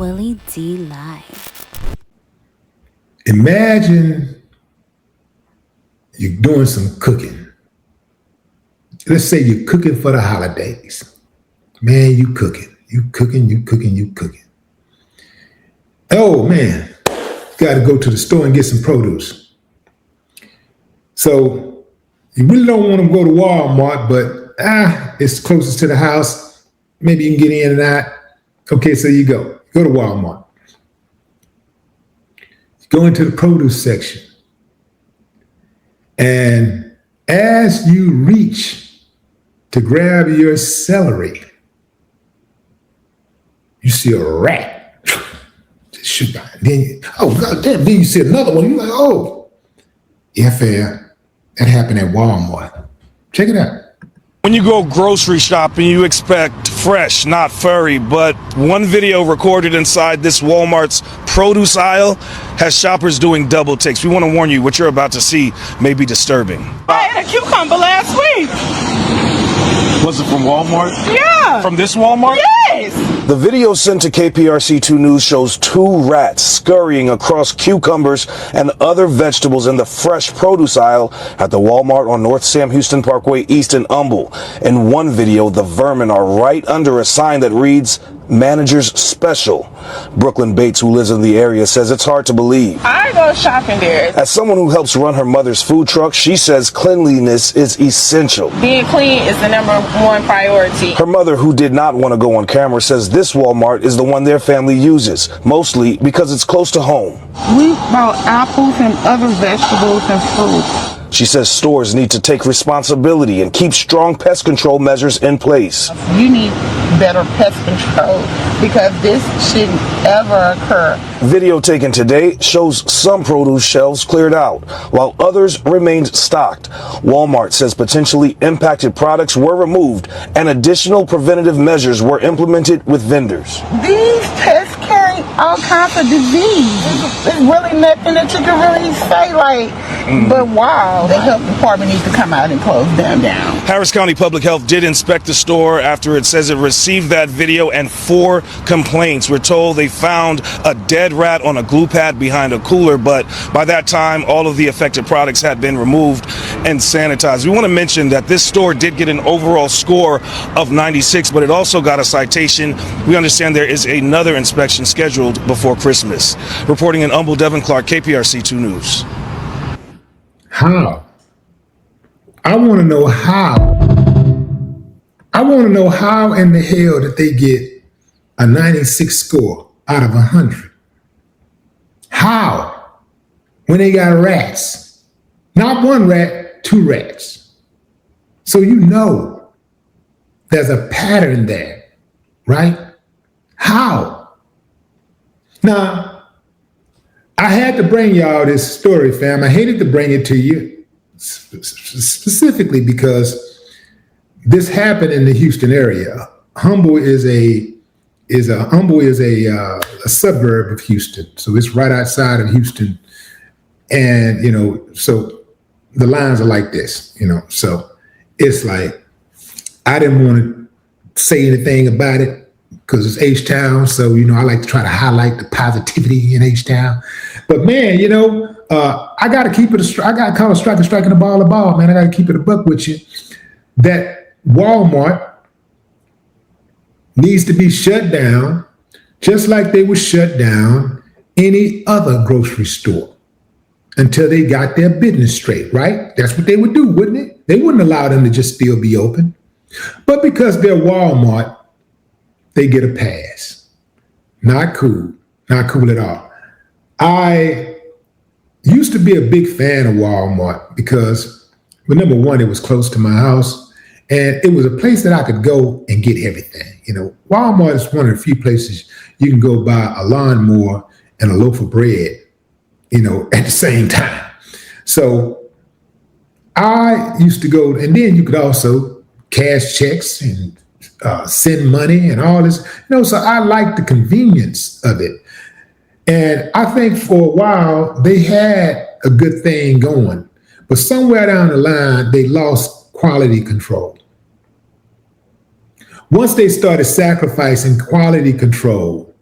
Willie D Live. Imagine you're doing some cooking. Let's say you're cooking for the holidays. Man, you cooking. Oh man, got to go to the store and get some produce. So you really don't want to go to Walmart, but it's closest to the house. Maybe you can get in and out. Okay, so you go to Walmart. You go into the produce section. And as you reach to grab your celery, you see a rat. Just shoot by. Then then you see another one. You're like, oh, yeah, fair. That happened at Walmart. Check it out. When you go grocery shopping, you expect fresh, not furry, but one video recorded inside this Walmart's produce aisle has shoppers doing double takes. We want to warn you, what you're about to see may be disturbing. I ate a cucumber last week. Was it from Walmart? Yeah. From this Walmart? Yes. The video sent to KPRC2 News shows two rats scurrying across cucumbers and other vegetables in the fresh produce aisle at the Walmart on North Sam Houston Parkway East in Humble. In one video, the vermin are right under a sign that reads, Manager's Special. Brooklyn Bates, who lives in the area, says it's hard to believe. I go shopping there. As someone who helps run her mother's food truck, she says cleanliness is essential. Being clean is the #1 priority. Her mother, who did not want to go on camera, says this Walmart is the one their family uses, mostly because it's close to home. We bought apples and other vegetables and fruits. She says stores need to take responsibility and keep strong pest control measures in place. You need better pest control because this shouldn't ever occur. Video taken today shows some produce shelves cleared out, while others remained stocked. Walmart says potentially impacted products were removed and additional preventative measures were implemented with vendors. These pests carry all kinds of disease. There's really nothing that you can really say but wow, the health department needs to come out and close them down. Harris County Public Health did inspect the store after it says it received that video and 4 complaints. We're told they found a dead rat on a glue pad behind a cooler, but by that time, all of the affected products had been removed and sanitized. We want to mention that this store did get an overall score of 96, but it also got a citation. We understand there is another inspection scheduled before Christmas. Reporting in Humble, Devin Clark, KPRC2 News. How? I want to know how. I want to know how in the hell did they get a 96 score out of 100? How? When they got rats. Not one rat, 2 rats. So you know there's a pattern there, right? How? Now, I had to bring y'all this story, fam. I hated to bring it to you specifically because this happened in the Houston area. Humble is a suburb of Houston, so it's right outside of Houston, and so the lines are like this, So it's like I didn't want to say anything about it because it's H-Town, so I like to try to highlight the positivity in H-Town. But man, I got to keep it. I got to call a striker striking the ball a ball, man. I got to keep it a buck with you. That Walmart needs to be shut down, just like they would shut down any other grocery store until they got their business straight, right? That's what they would do, wouldn't it? They wouldn't allow them to just still be open. But because they're Walmart, they get a pass. Not cool. Not cool at all. I used to be a big fan of Walmart because, well, number one, it was close to my house and it was a place that I could go and get everything. Walmart is one of the few places you can go buy a lawnmower and a loaf of bread, at the same time. So I used to go, and then you could also cash checks and send money and all this, so I like the convenience of it. And I think for a while they had a good thing going, but somewhere down the line, they lost quality control. Once they started sacrificing quality control,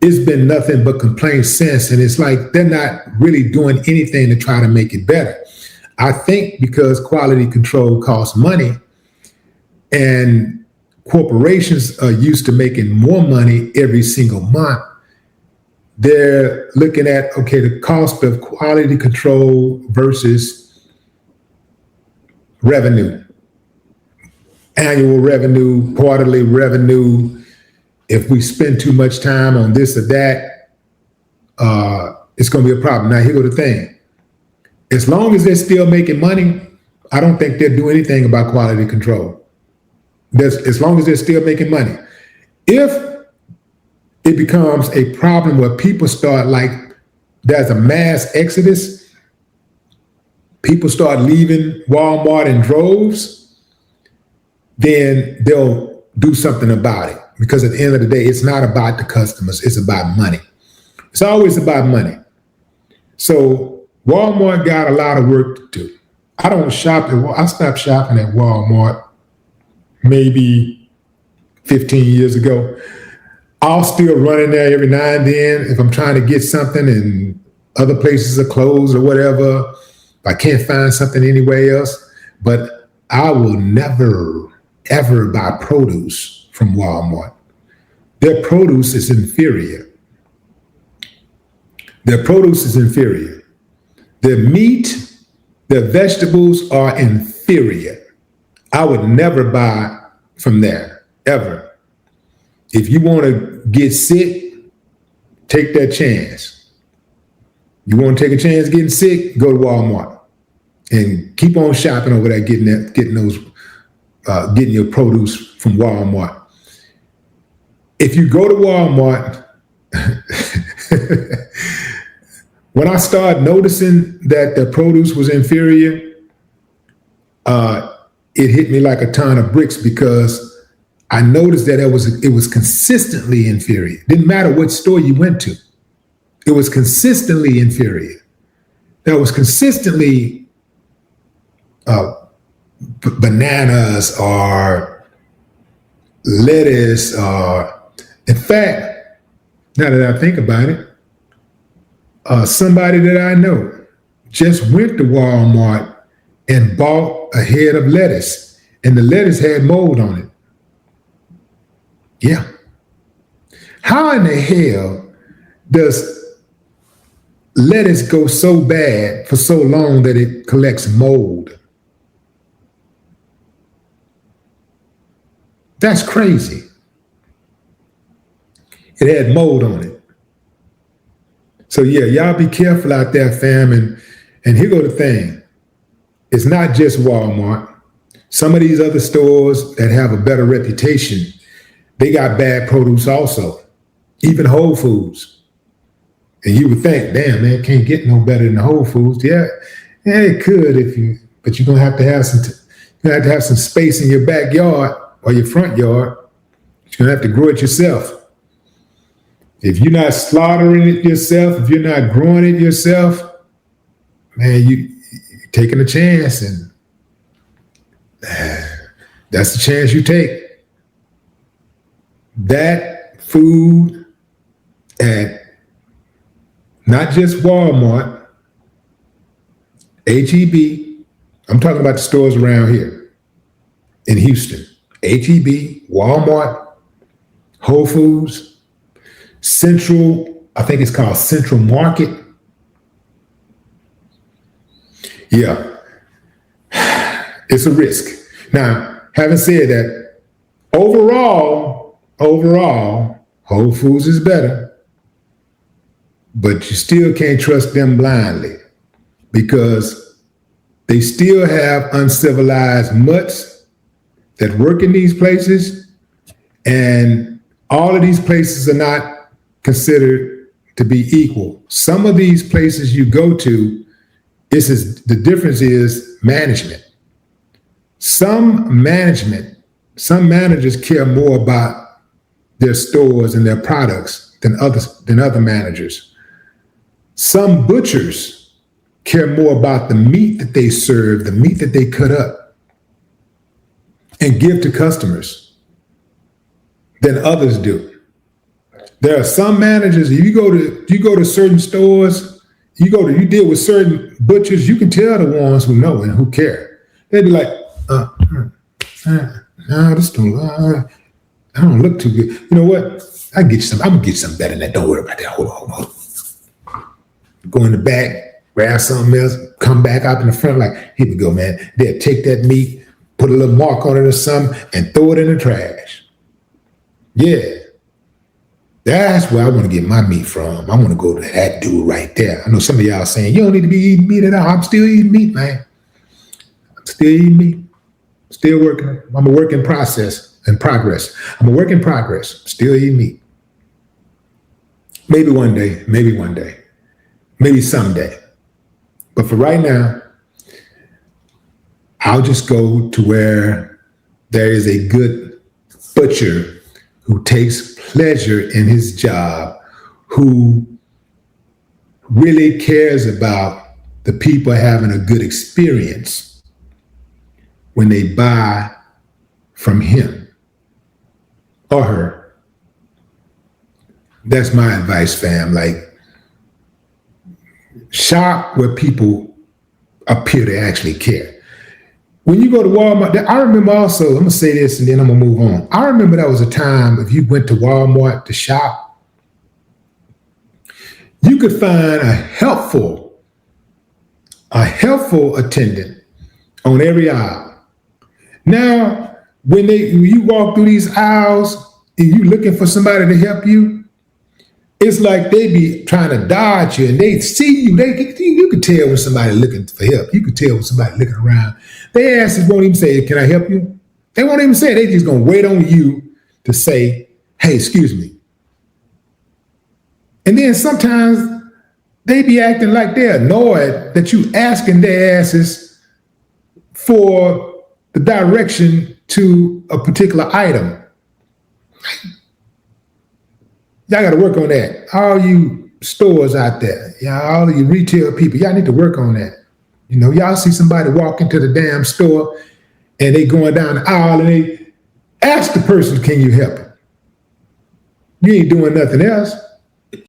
it's been nothing but complaints since. And it's like they're not really doing anything to try to make it better. I think because quality control costs money and corporations are used to making more money every single month, they're looking at, okay, the cost of quality control versus revenue, annual revenue, quarterly revenue. If we spend too much time on this or that, it's going to be a problem. Now, here go the thing. As long as they're still making money, I don't think they'll do anything about quality control. As long as they're still making money. If it becomes a problem where people start, like, there's a mass exodus, people start leaving Walmart in droves, then they'll do something about it. Because at the end of the day, it's not about the customers, it's about money. It's always about money. So Walmart got a lot of work to do. I don't shop I stopped shopping at Walmart maybe 15 years ago. I'll still run in there every now and then if I'm trying to get something and other places are closed or whatever. If I can't find something anywhere else. But I will never, ever buy produce from Walmart. Their produce is inferior. Their produce is inferior. Their meat, their vegetables are inferior. I would never buy from there, ever. If you want to get sick, take that chance. You want to take a chance getting sick, go to Walmart and keep on shopping over there, getting your produce from Walmart. If you go to Walmart, when I started noticing that the produce was inferior, it hit me like a ton of bricks because I noticed that it was consistently inferior. Didn't matter what store you went to. It was consistently inferior. There was consistently bananas or lettuce or, in fact, now that I think about it, somebody that I know just went to Walmart and bought a head of lettuce, and the lettuce had mold on it. Yeah. How in the hell does lettuce go so bad for so long that it collects mold? That's crazy. It had mold on it. So yeah, y'all be careful out there, fam. And here go the thing. It's not just Walmart. Some of these other stores that have a better reputation, they got bad produce also. Even Whole Foods. And you would think, damn, man, can't get no better than Whole Foods. Yeah, it could but you're gonna have to have some space in your backyard or your front yard. You're gonna have to grow it yourself. If you're not slaughtering it yourself, if you're not growing it yourself, man, you're taking a chance, and that's the chance you take. That food at not just Walmart, HEB, I'm talking about the stores around here in Houston, HEB, Walmart, Whole Foods, Central, I think it's called Central Market. Yeah, it's a risk. Now, having said that, overall, Whole Foods is better, but you still can't trust them blindly because they still have uncivilized mutts that work in these places, and all of these places are not considered to be equal. Some of these places you go to, the difference is management. Some managers care more about their stores and their products than other managers. Some butchers care more about the meat that they serve, the meat that they cut up and give to customers than others do. There are some managers, if you go to certain stores, you deal with certain butchers, you can tell the ones who know and who care. They'd be like, this don't, I don't look too good. You know what? I'm gonna get something better than that. Don't worry about that. Hold on. Go in the back, grab something else, come back out in the front, like, here we go, man. They'll take that meat, put a little mark on it or something, and throw it in the trash. Yeah. That's where I want to get my meat from. I want to go to that dude right there. I know some of y'all saying, you don't need to be eating meat at all. I'm still eating meat, man. I'm still eating meat. Still working. I'm a work in progress. I'm a work in progress. Still eating meat. Maybe one day, maybe someday. But for right now, I'll just go to where there is a good butcher who takes pleasure in his job, who really cares about the people having a good experience when they buy from him or her. That's my advice, fam. Like, shop where people appear to actually care. When you go to Walmart, I remember also, I'm gonna say this and then I'm gonna move on. I remember that was a time if you went to Walmart to shop, you could find a helpful attendant on every aisle. Now, when you walk through these aisles and you looking for somebody to help you, it's like they be trying to dodge you and they see you. You could tell when somebody looking for help. You could tell when somebody looking around. They won't even say, can I help you? They won't even say it. They just going to wait on you to say, hey, excuse me. And then sometimes they be acting like they're annoyed that you asking their asses for the direction to a particular item. Y'all got to work on that. All you stores out there, all of you retail people, y'all need to work on that. You know, y'all see somebody walk into the damn store and they going down the aisle and they ask the person, can you help him? You ain't doing nothing else.